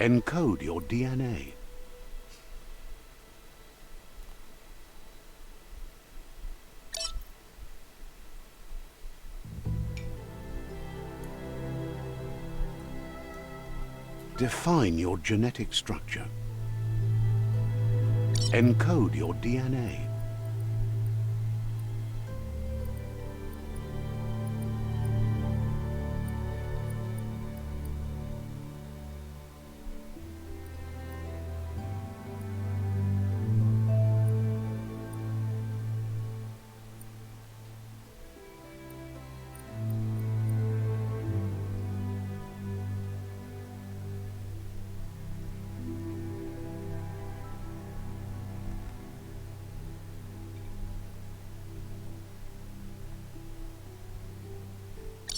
Encode your DNA. Define your genetic structure. Encode your DNA.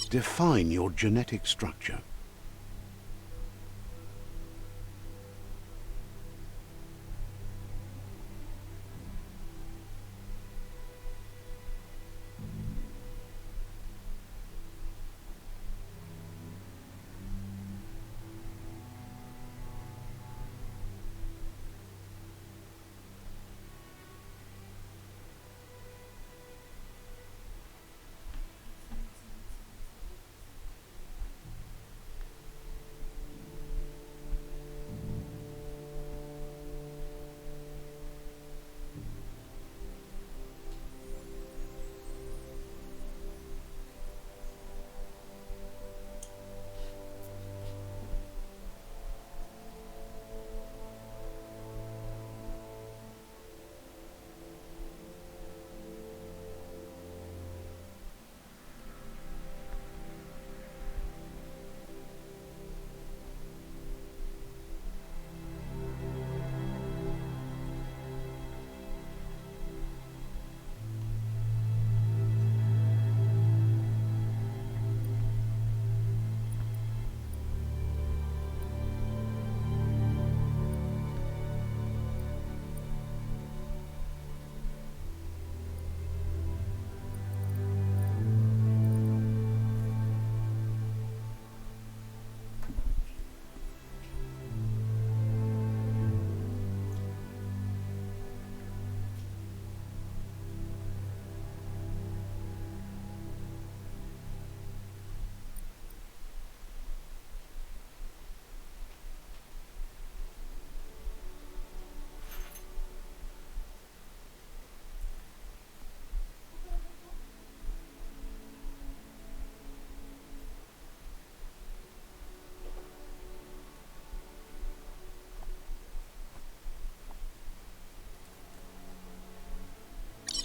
Define your genetic structure.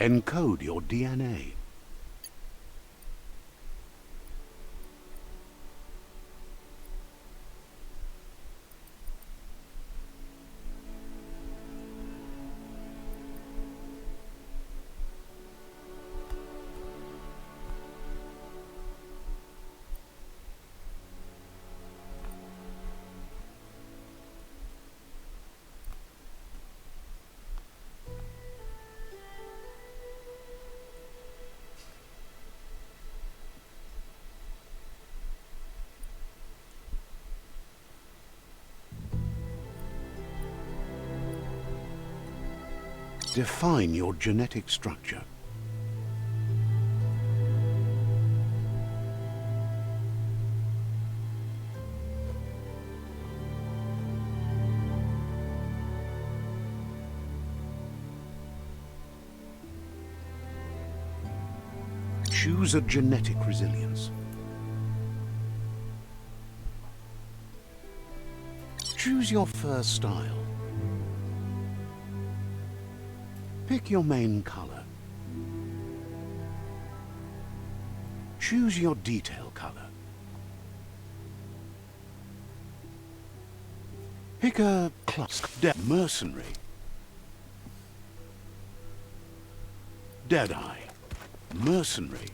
Encode your DNA. Define your genetic structure. Choose a genetic resilience. Choose your fur style. Pick your main color. Choose your detail color. Pick a class. Mercenary. Deadeye. Mercenary.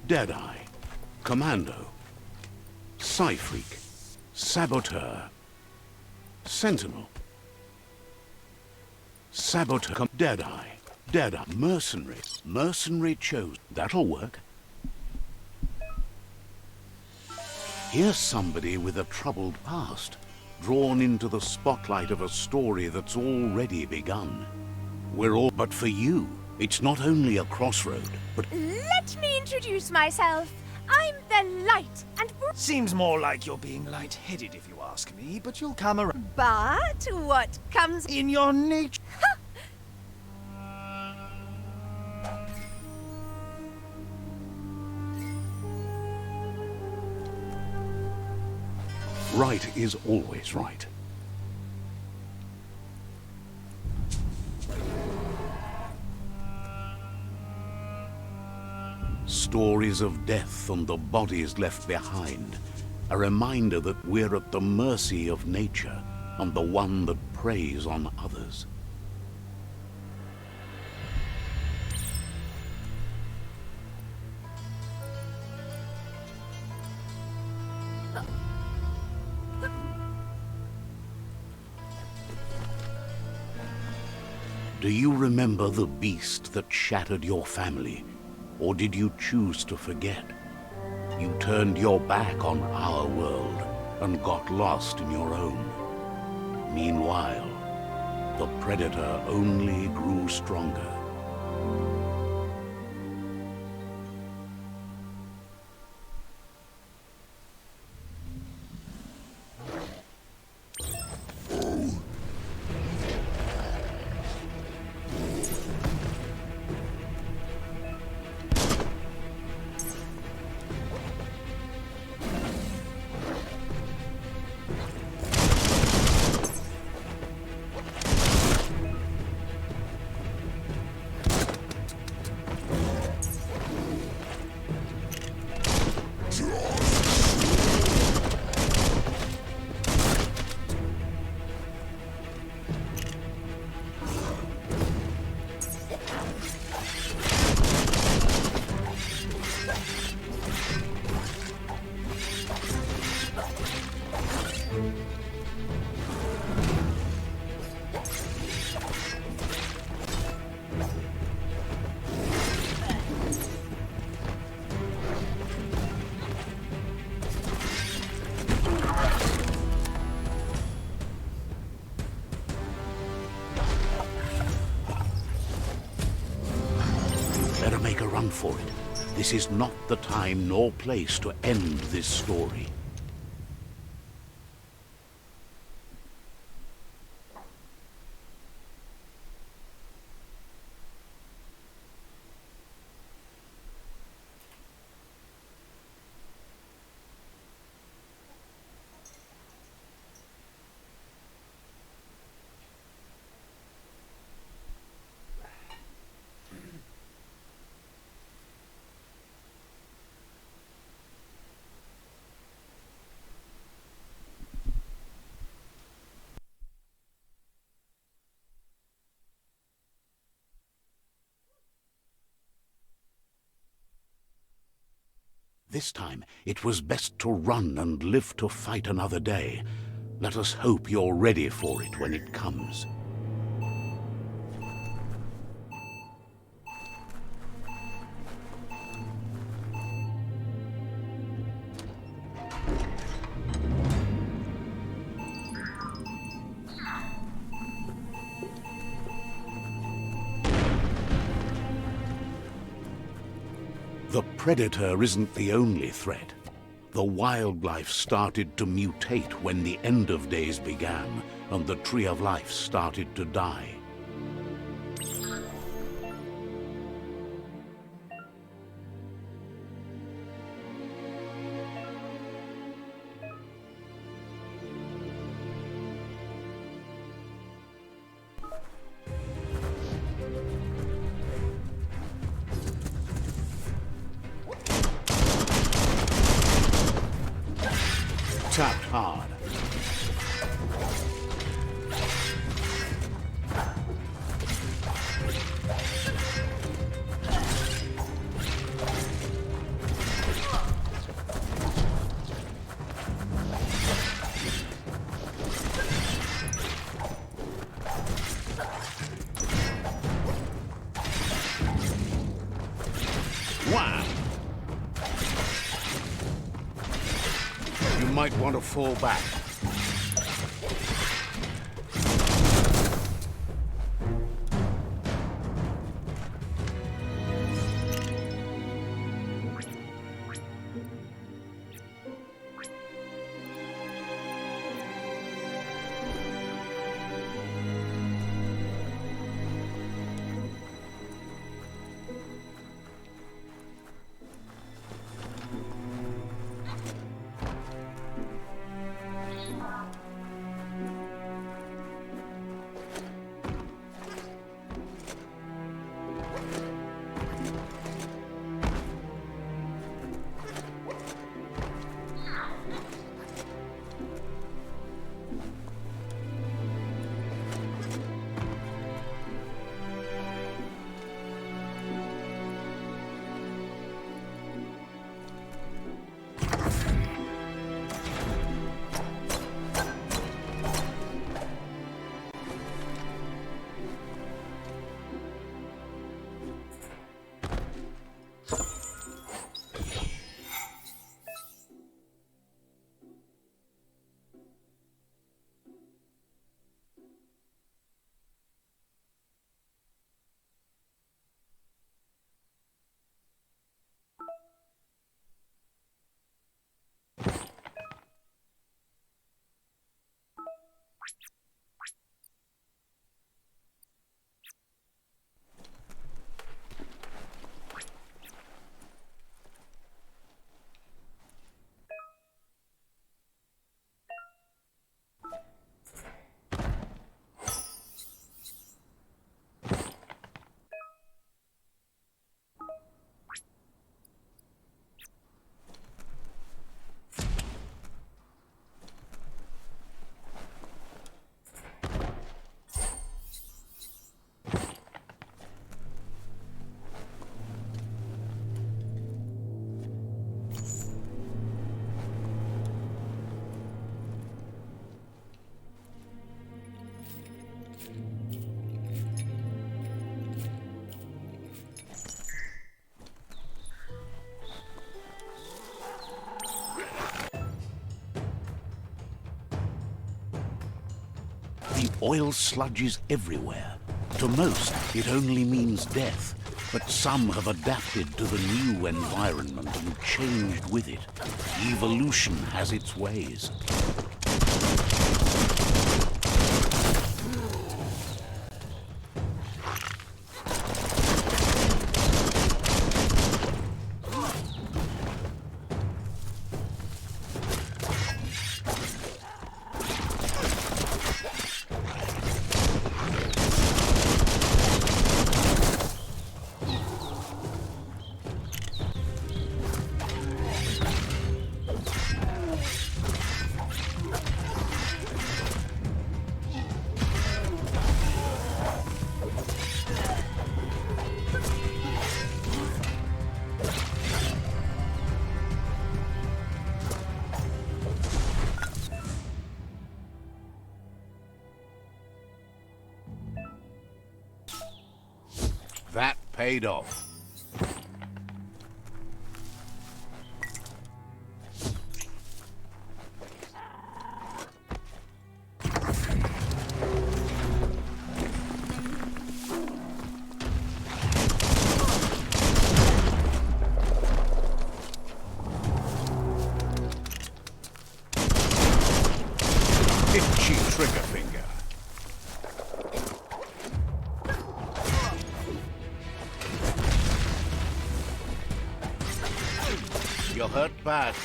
Deadeye, Commando, Psy-Freak, Saboteur, Sentinel, Saboteur, Deadeye, Deadeye. Mercenary. Mercenary chose. That'll work. Here's somebody with a troubled past, drawn into the spotlight of a story that's already begun. But for you, it's not only a crossroad, but... Let me introduce myself. I'm the light and... Seems more like you're being light-headed if you ask me, but you'll come around. But what comes... In your nature... right is always right. Stories of death and the bodies left behind. A reminder that we're at the mercy of nature and the one that preys on others. Do you remember the beast that shattered your family? Or did you choose to forget? You turned your back on our world and got lost in your own. Meanwhile, the predator only grew stronger. Better make a run for it. This is not the time nor place to end this story. This time, it was best to run and live to fight another day. Let us hope you're ready for it when it comes. The predator isn't the only threat. The wildlife started to mutate when the end of days began, and the tree of life started to die. Tapped hard. might want to fall back. The oil sludges everywhere. To most, it only means death, but some have adapted to the new environment and changed with it. Evolution has its ways. That paid off. Itchy trigger finger. You're hurt bad.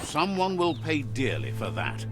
Someone will pay dearly for that.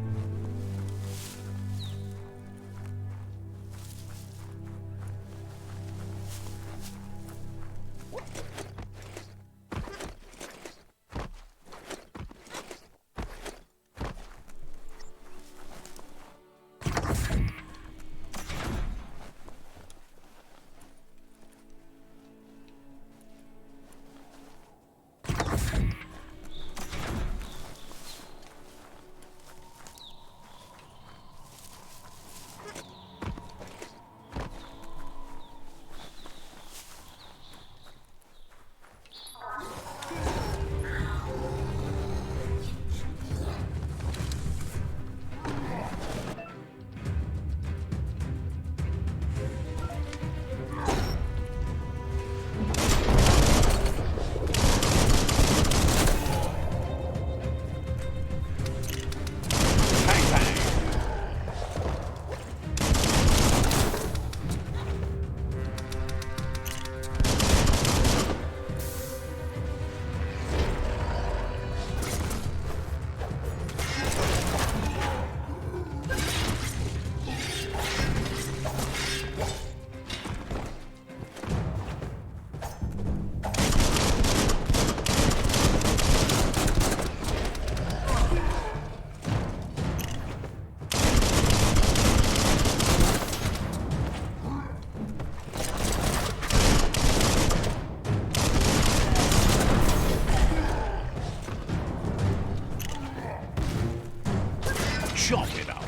Chop it up.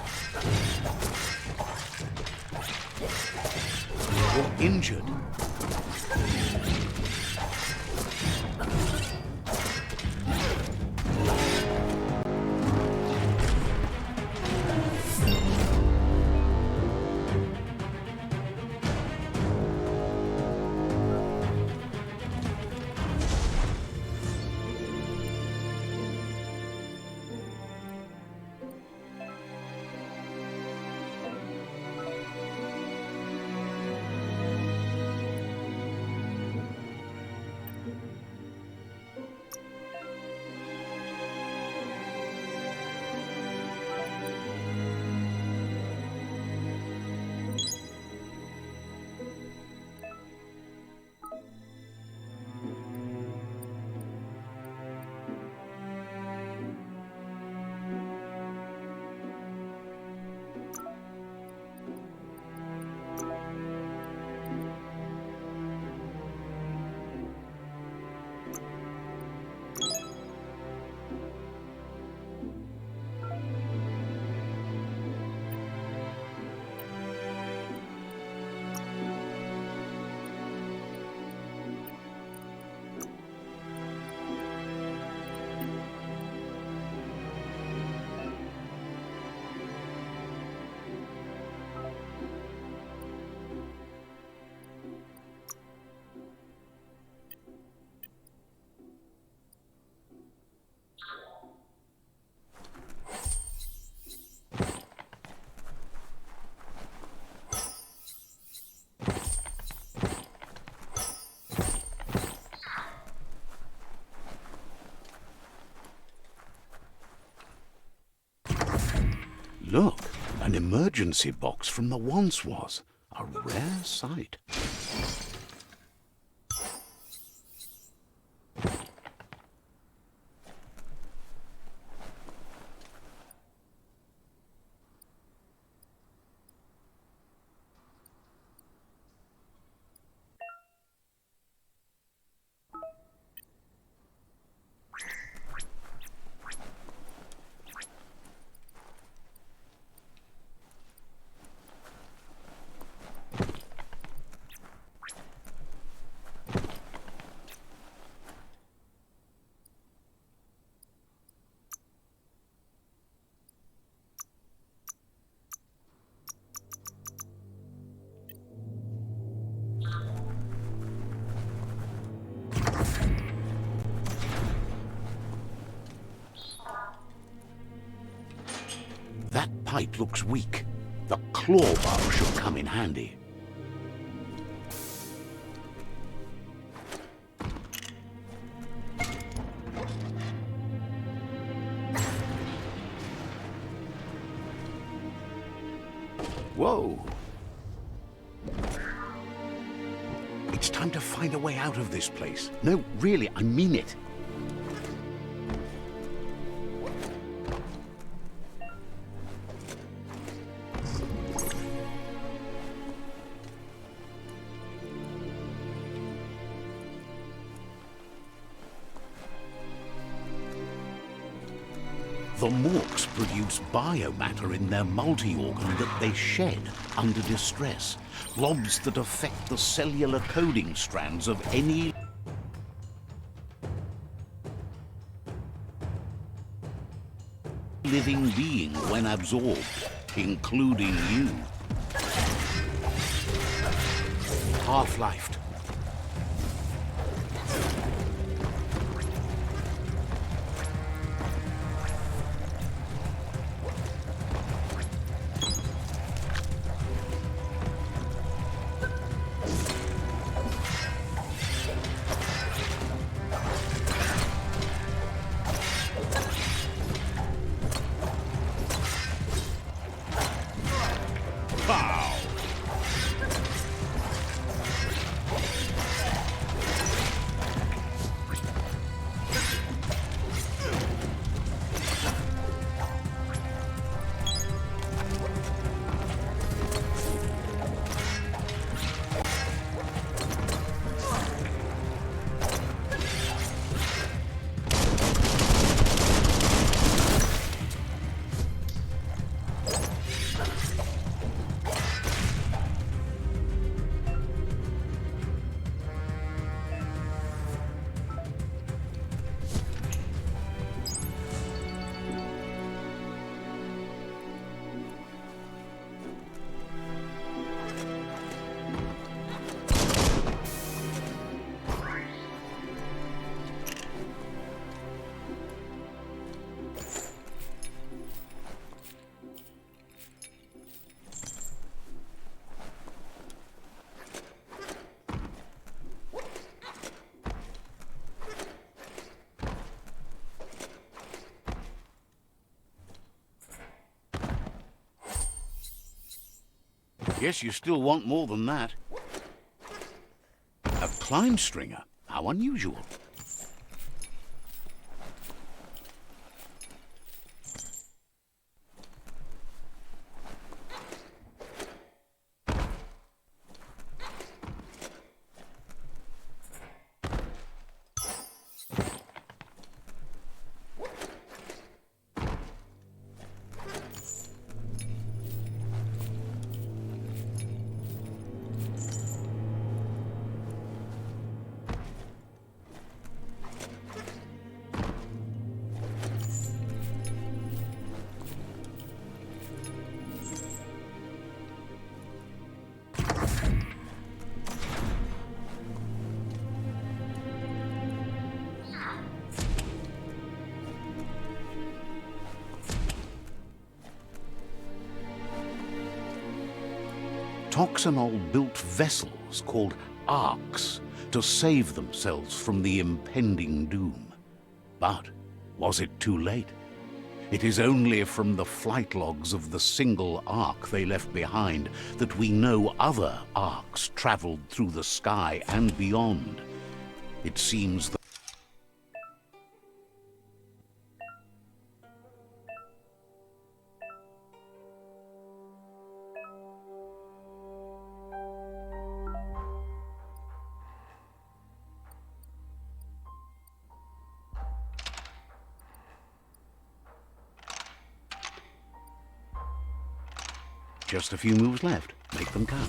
You're injured. Look, an emergency box from the once was. A rare sight. That pipe looks weak. The claw bar should come in handy. Whoa! It's time to find a way out of this place. No, really, I mean it. The MORKS produce biomatter in their multi-organ that they shed under distress. Blobs that affect the cellular coding strands of any living being when absorbed, including you. Half-lifed. Guess you still want more than that. A climb stringer? How unusual. Toxanol built vessels called arks to save themselves from the impending doom. But was it too late? It is only from the flight logs of the single ark they left behind that we know other arks traveled through the sky and beyond. It seems that just a few moves left. Make them count.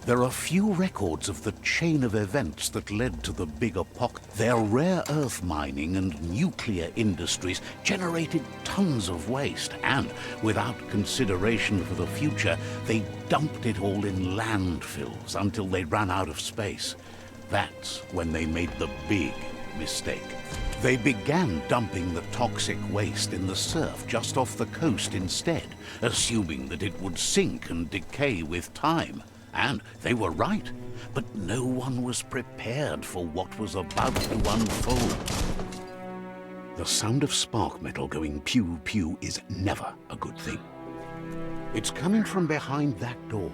There are few records of the chain of events that led to the big apocalypse. Their rare earth mining and nuclear industries generated tons of waste, and without consideration for the future, they dumped it all in landfills until they ran out of space. That's when they made the big mistake. They began dumping the toxic waste in the surf just off the coast instead, assuming that it would sink and decay with time. And they were right, but no one was prepared for what was about to unfold. The sound of spark metal going pew-pew is never a good thing. It's coming from behind that door.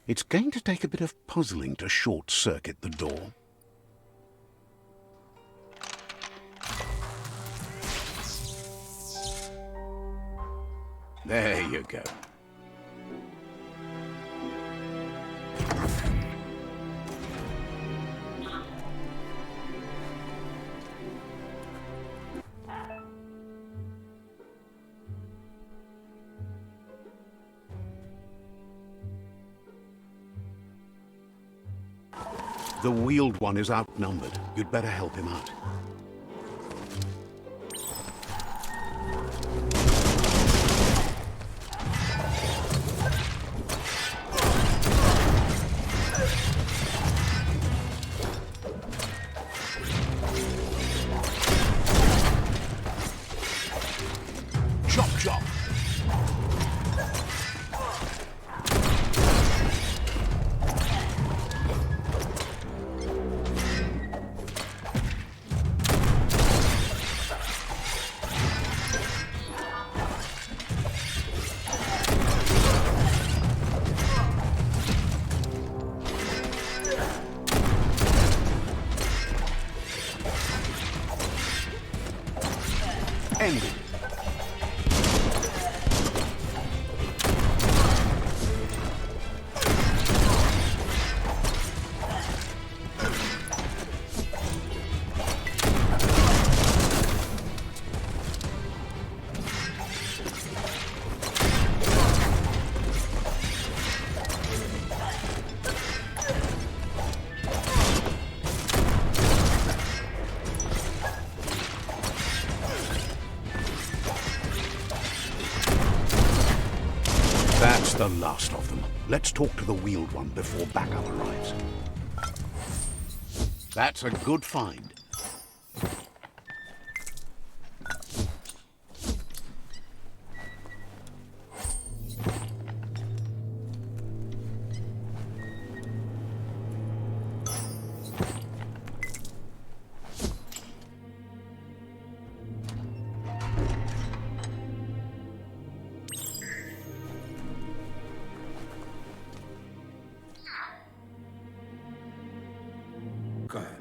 It's going to take a bit of puzzling to short-circuit the door. There you go. The wheeled one is outnumbered. You'd better help him out. Chop, chop! Ended. That's the last of them. Let's talk to the wheeled one before backup arrives. That's a good find.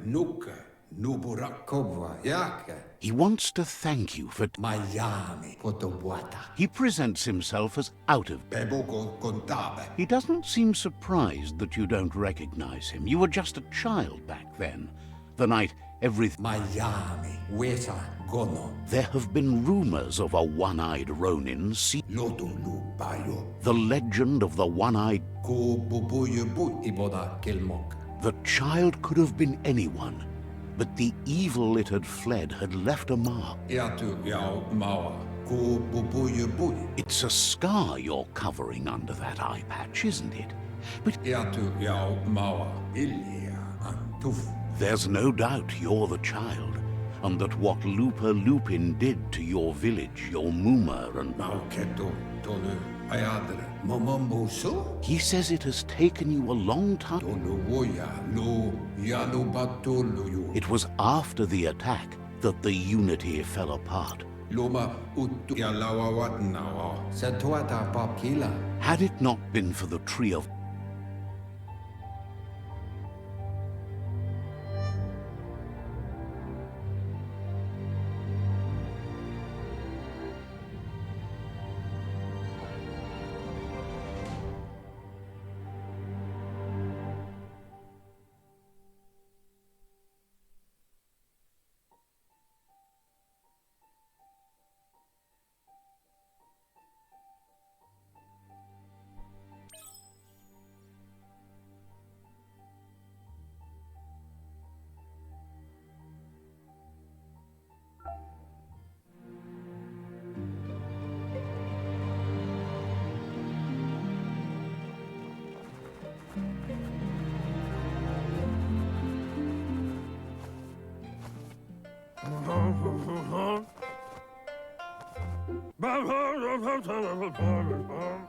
Nuka, Nuburakova, Yaka, He wants to thank you for... Miami, Cotobuata, He presents himself as out of... Beboco Contabe, He doesn't seem surprised that you don't recognize him. You were just a child back then. The night everything... Miami, Wesa, Gono, There have been rumors of a one-eyed Ronin. See Loto Lupayo, the legend of the one-eyed... Ko Bubuyu Iboda Kilmok, The child could have been anyone, but the evil it had fled had left a mark. Yatu Yao Mawa, Ko Bubuyu, It's a scar you're covering under that eye patch, isn't it? But Yatu Yao Mawa, Ilia, Antuf, there's no doubt you're the child, and that what Lupa Lupin did to your village, your Muma, and... Malketo, Tolu, Ayadre, Momomboso, He says it has taken you a long time. Tolu Woya, Lo, Yano Batolu, It was after the attack that the unity fell apart. Loma Utu Yalawat Nawa, Satuata Papkila. Had it not been for the tree of...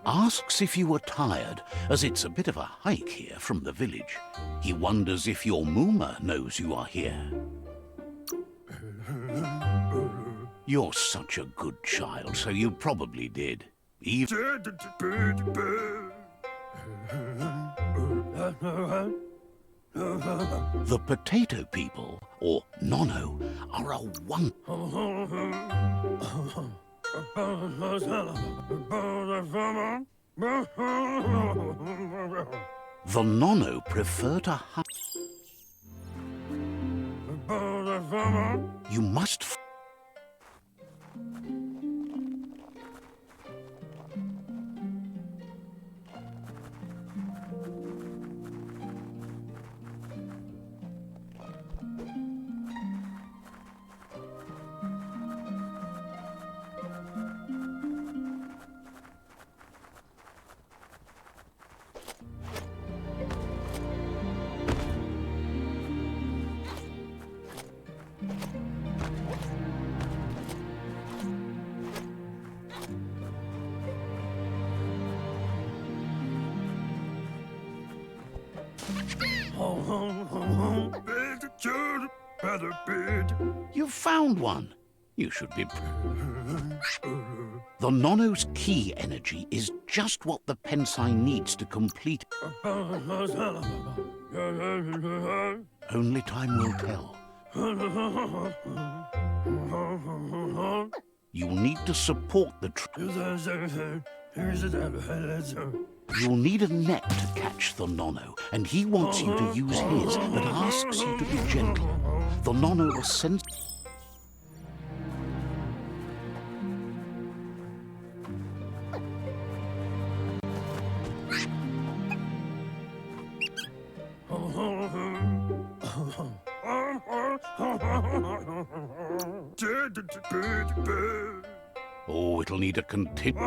Asks if you were tired, as it's a bit of a hike here from the village. He wonders if your Muma knows you are here. You're such a good child, so you probably did. Even... The potato people, or Nono, are a one... The Nono prefer to hunt. You must... You found one. You should be... The Nono's key energy is just what the Pensai needs to complete. Only time will tell. You'll need to support the... You'll need a net to catch the Nono, and he wants you to use his, but asks you to be gentle. The Nono was sent... Oh, it'll need a continue...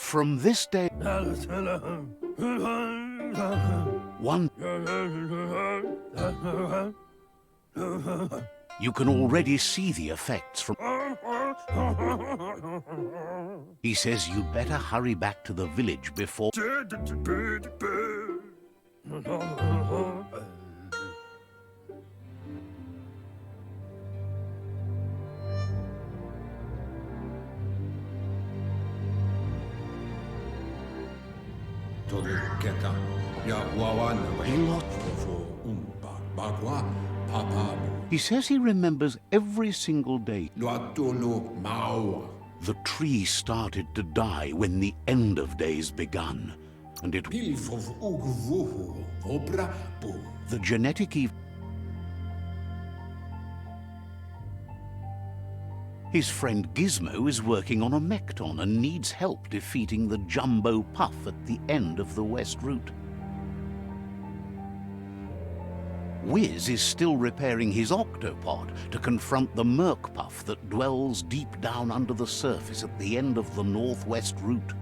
From this day, one, you can already see the effects from... He says you'd better hurry back to the village before... Tolketa ja wawan bagwa papabu. He says he remembers every single day. Luatulu maua. The tree started to die when the end of days begun, and it... Pilfov ugvuhu vobra bu. The genetic His friend Gizmo is working on a Mekton and needs help defeating the Jumbo Puff at the end of the West Route. Wiz is still repairing his Octopod to confront the Merc Puff that dwells deep down under the surface at the end of the Northwest Route.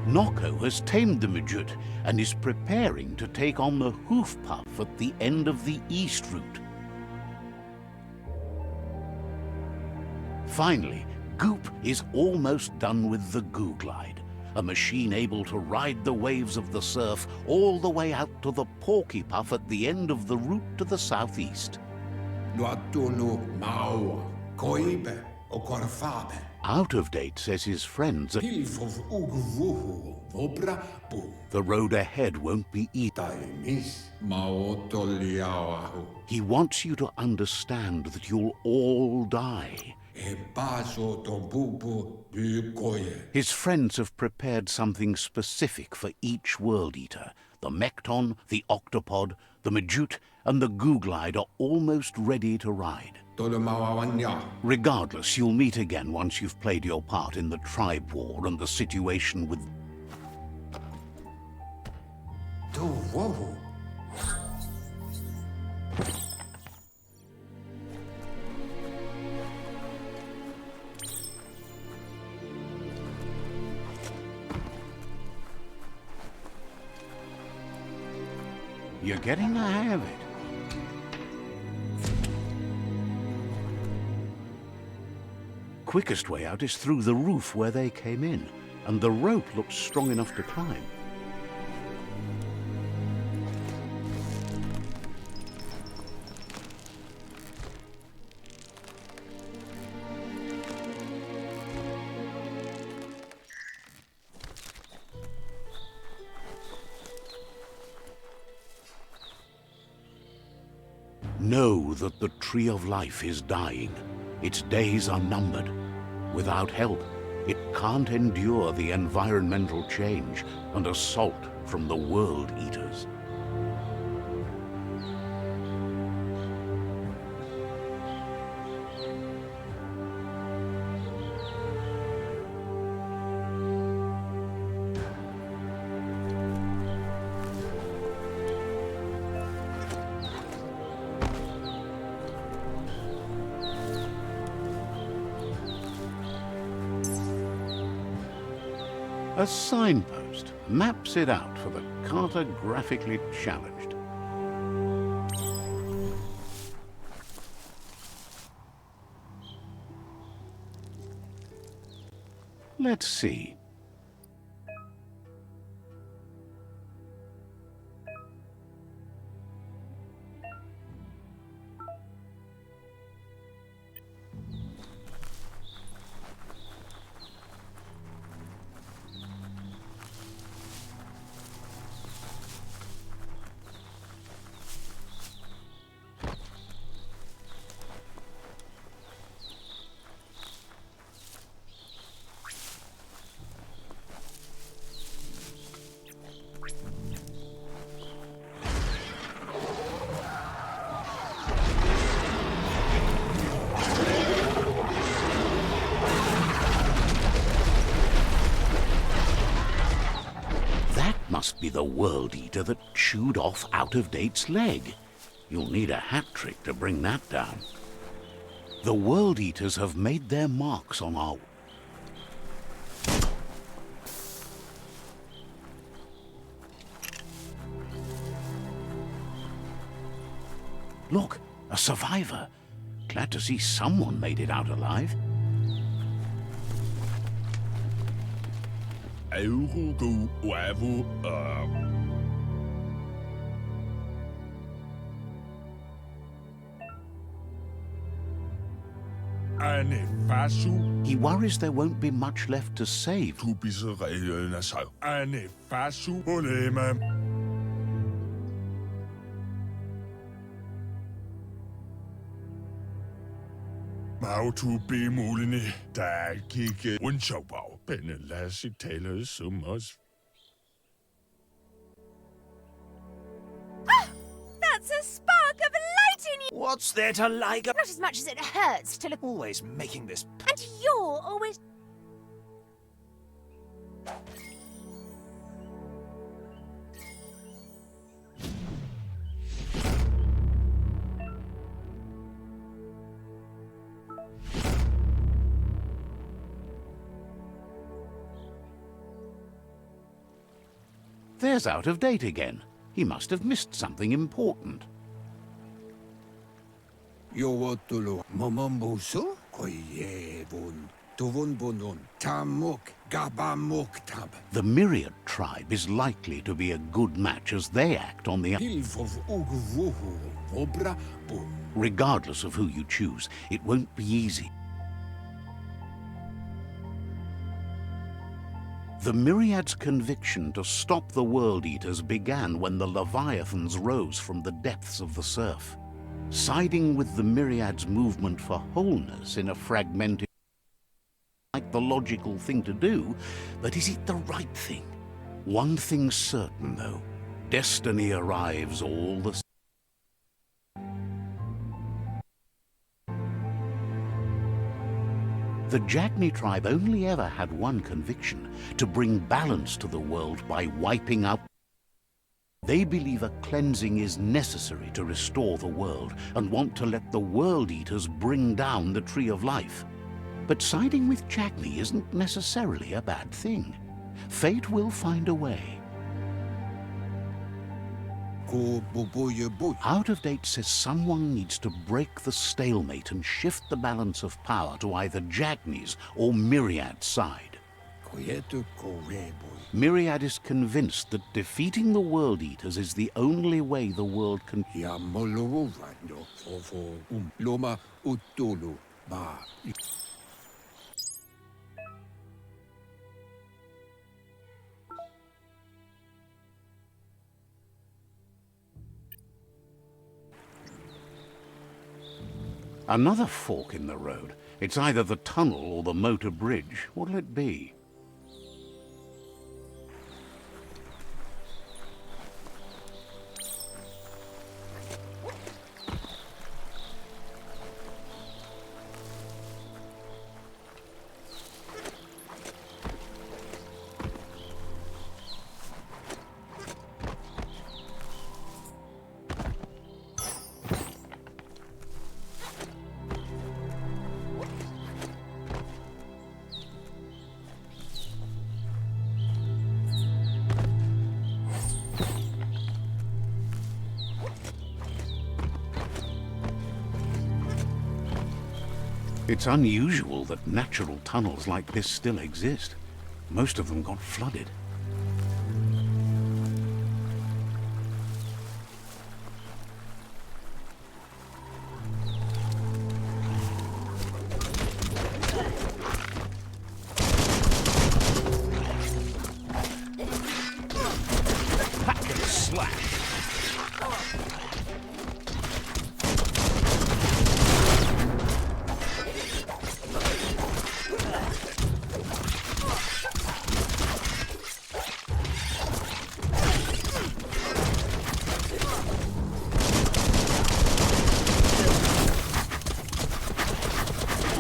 Nocco has tamed the Midget and is preparing to take on the Hoof Puff at the end of the East Route. Finally, Goop is almost done with the Goo Glide, a machine able to ride the waves of the surf all the way out to the Porky Puff at the end of the route to the southeast. Luatulu maua. Koibe o korfabe. Out of Date says his friends that Pilfov ugvuhu vobra bu. the road ahead won't be easy. Taimis maotoliawahu. He wants you to understand that you'll all die. E baso to bubu bukoye. His friends have prepared something specific for each World Eater. The Mekton, the Octopod, the Midget, and the Goo Glide are almost ready to ride. Tolomawawanya. Regardless, you'll meet again once you've played your part in the tribe war and the situation with... To wohu. You're getting the hang of it. Quickest way out is through the roof where they came in, and the rope looks strong enough to climb. Know that the Tree of Life is dying. Its days are numbered. Without help, it can't endure the environmental change and assault from the World Eaters. A signpost maps it out for the cartographically challenged. Let's see. Must be the World Eater that chewed off Out of Date's leg. You'll need a hat trick to bring that down. The World Eaters have made their marks on our... Look, a survivor. Glad to see someone made it out alive. He worries there won't be much left to save. Mautu be muligni, der gik undsjovbag, benne lassi taler som os. That's a spark of light in you! What's there to like? Not as much as it hurts to look... Always making this. And you're always... There's out of date again. He must have missed something important. Yowotulu momombusu koyevun tuvunbunun tamuk gabamuk tab. The Myriad tribe is likely to be a good match as they act on the... Hilfov ugvuhu obra bum. Regardless of who you choose, it won't be easy. The Myriad's conviction to stop the World Eaters began when the Leviathans rose from the depths of the surf. Siding with the Myriad's movement for wholeness in a fragmented... like the logical thing to do, but is it the right thing? One thing's certain, though. Destiny arrives all the... The Jagni tribe only ever had one conviction, to bring balance to the world by wiping out. They believe a cleansing is necessary to restore the world and want to let the World Eaters bring down the Tree of Life. But siding with Jagni isn't necessarily a bad thing. Fate will find a way. Out of Date says someone needs to break the stalemate and shift the balance of power to either Jagni's or Myriad's side. Myriad is convinced that defeating the World Eaters is the only way the world can... Another fork in the road. It's either the tunnel or the motor bridge. What'll it be? It's unusual that natural tunnels like this still exist. Most of them got flooded. Hack and slash.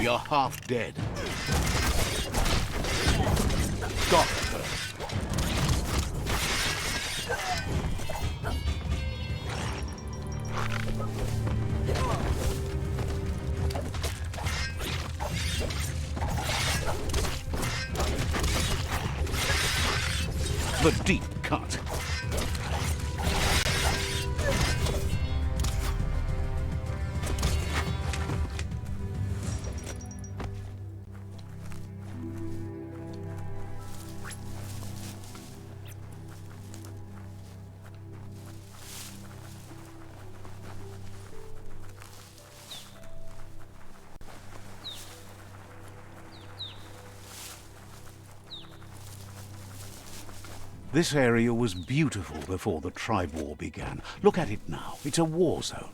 You're half dead. Got her. the deep cut. This area was beautiful before the tribe war began. Look at it now. It's a war zone.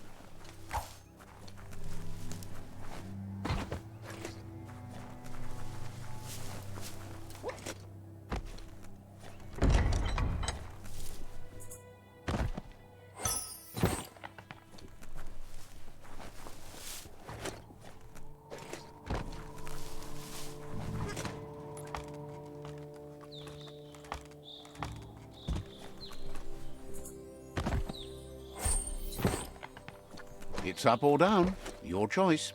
It's up or down. Your choice.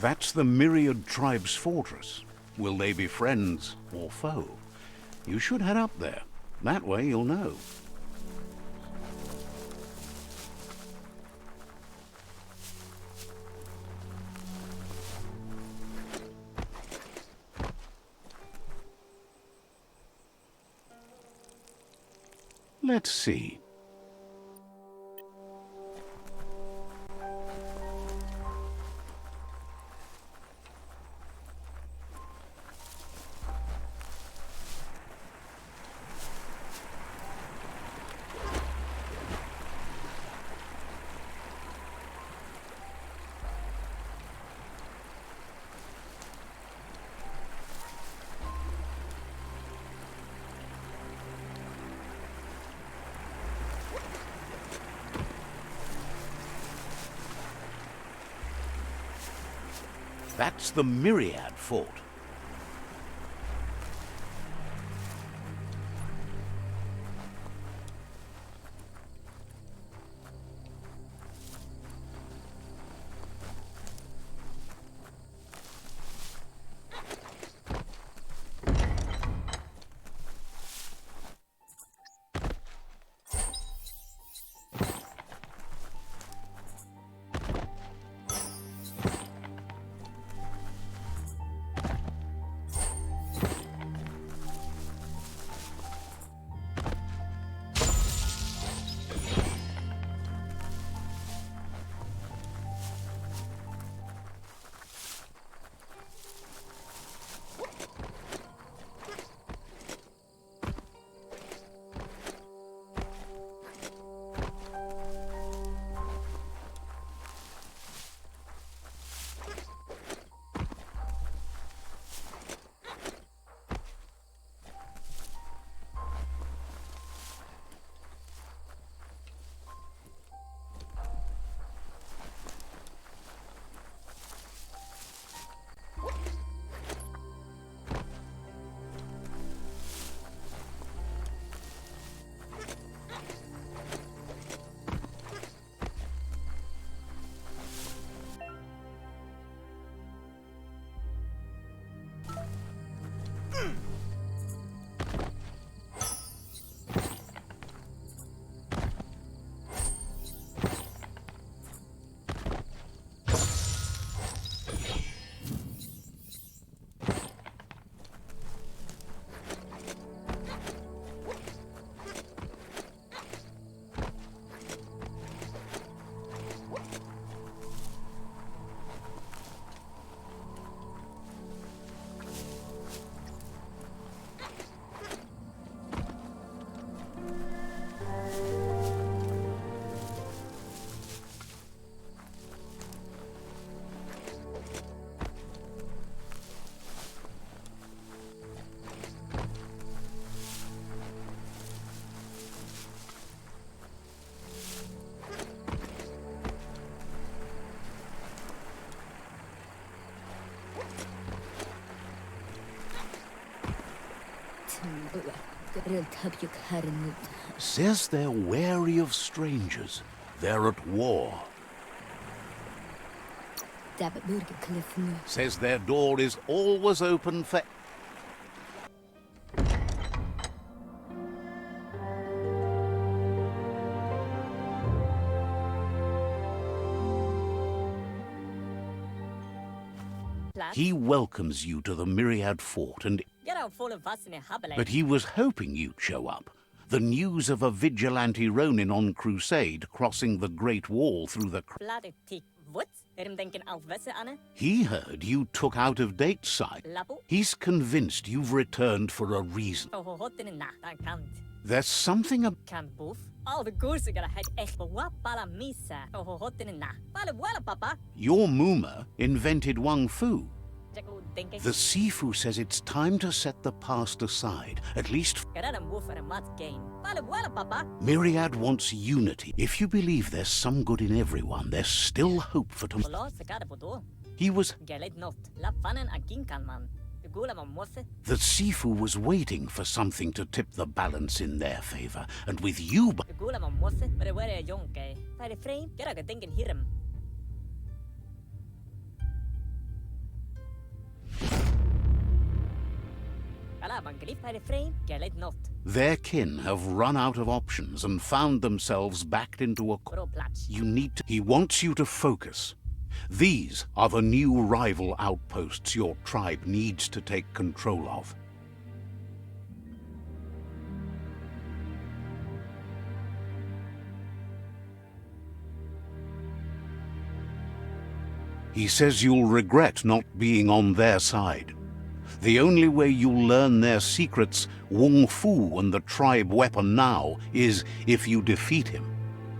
That's the Myriad Tribe's fortress. Will they be friends or foe? You should head up there. That way you'll know. Let's see. That's the Myriad Fort. Says they're wary of strangers. They're at war. Says their door is always open for... He welcomes you to the Myriad Fort, and... But he was hoping you'd show up. The news of a vigilante Ronin on crusade crossing the Great Wall through the... He heard you took out-of-date site. He's convinced you've returned for a reason. There's something Your Muma invented Wang Fu. The Sifu says it's time to set the past aside, at least... Myriad wants unity. If you believe there's some good in everyone, there's still hope for tomorrow. He was... The Sifu was waiting for something to tip the balance in their favor, and with you... Their kin have run out of options and found themselves backed into a... You need to... He wants you to focus. These are the new rival outposts your tribe needs to take control of. He says you'll regret not being on their side. The only way you'll learn their secrets, Wung Fu and the tribe weapon now, is if you defeat him.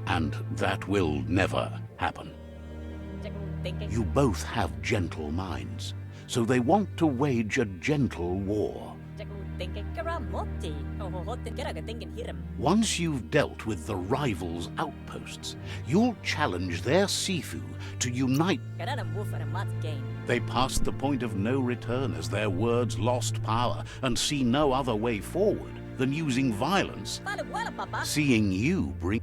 And that will never happen. You both have gentle minds, so they want to wage a gentle war. Once you've dealt with the rivals' outposts, you'll challenge their Sifu to unite. They passed the point of no return as their words lost power and see no other way forward than using violence. Seeing you bring...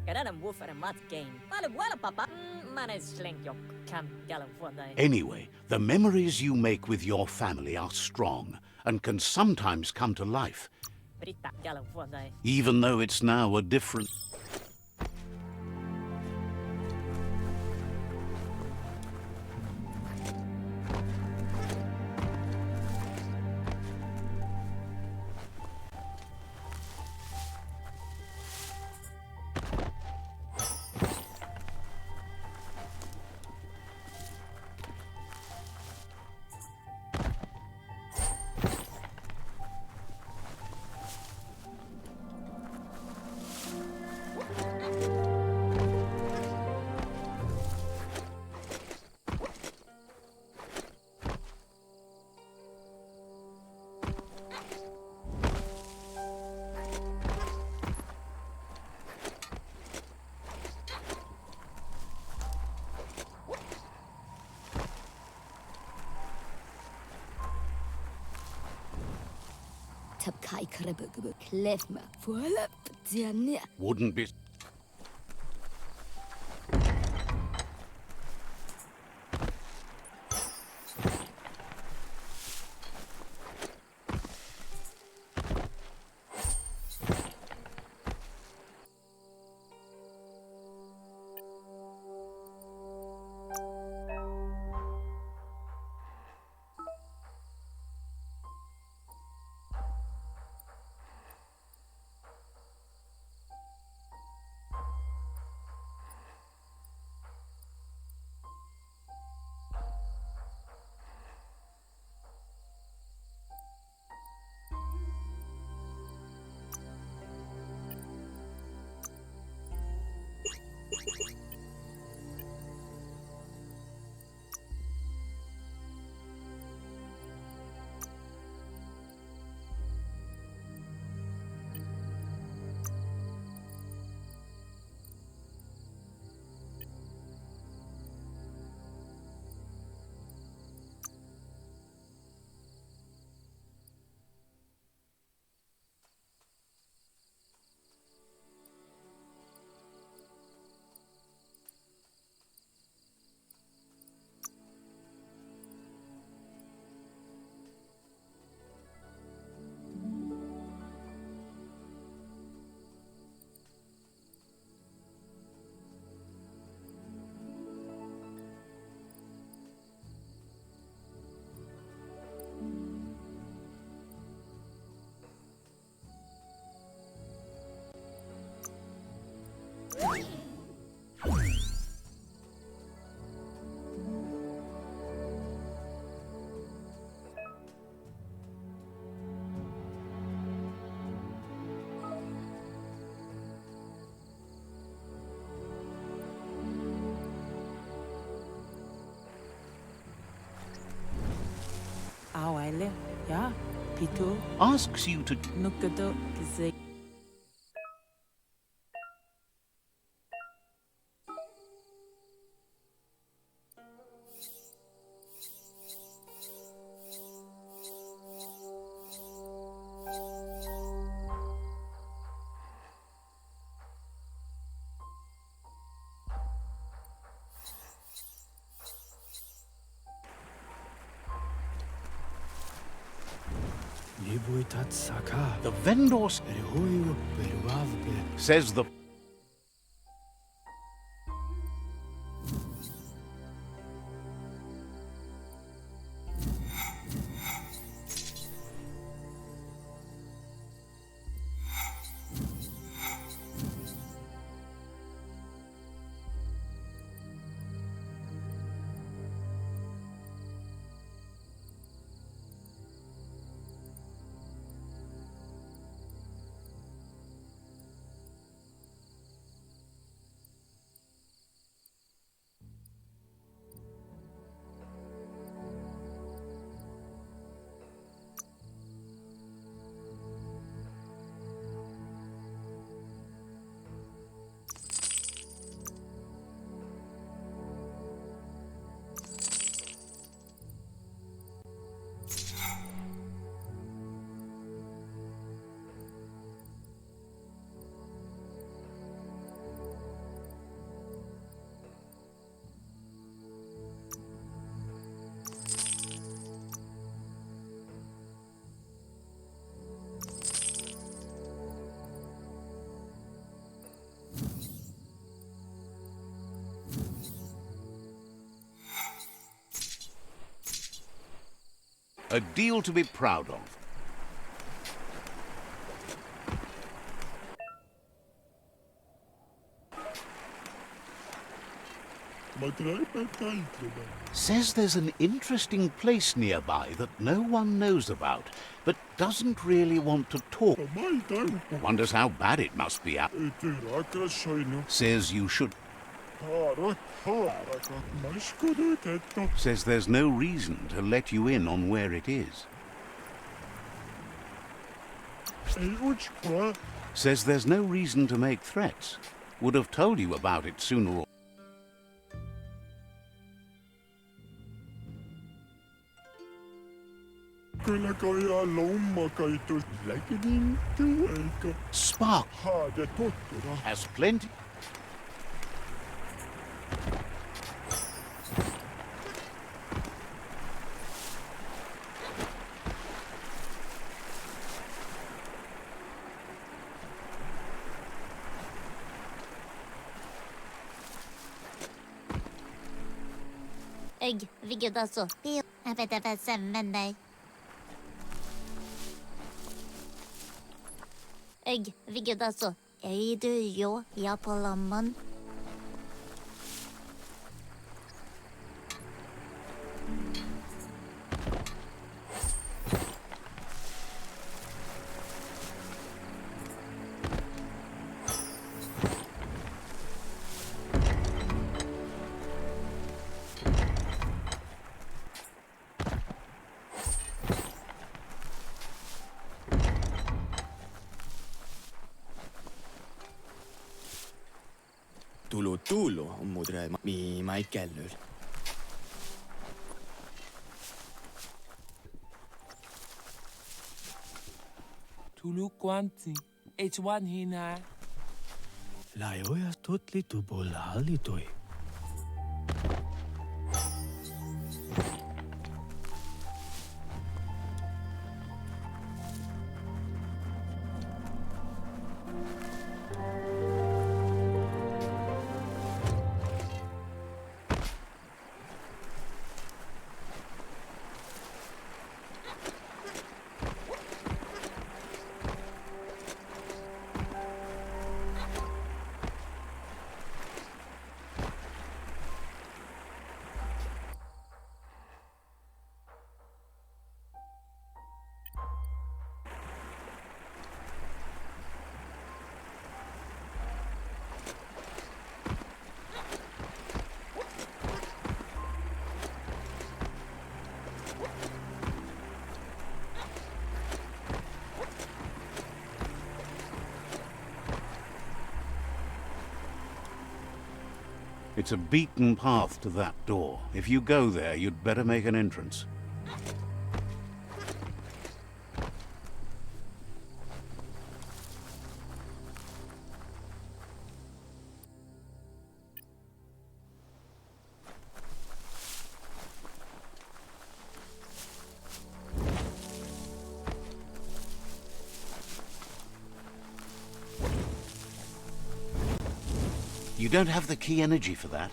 Anyway, the memories you make with your family are strong and can sometimes come to life, even though it's now a different... Wouldn't be... Awale, ya, Pito, Asks you to... Nukato, Kizay. The vendor says the... A deal to be proud of. Says there's an interesting place nearby that no one knows about, but doesn't really want to talk. Wonders how bad it must be out. Says you should. Says there's no reason to let you in on where it is. Says there's no reason to make threats. Would have told you about it sooner or... Spark has plenty. Vilket alltså? Jag vet inte vad men nej. Vilket alltså? Är du jag på lamman? Tulo on muuten mai källöl. Tulu kwanti, H1 hina. Lajoja tutli tubol hallitoi. It's a beaten path to that door. If you go there, you'd better make an entrance. You don't have the key energy for that?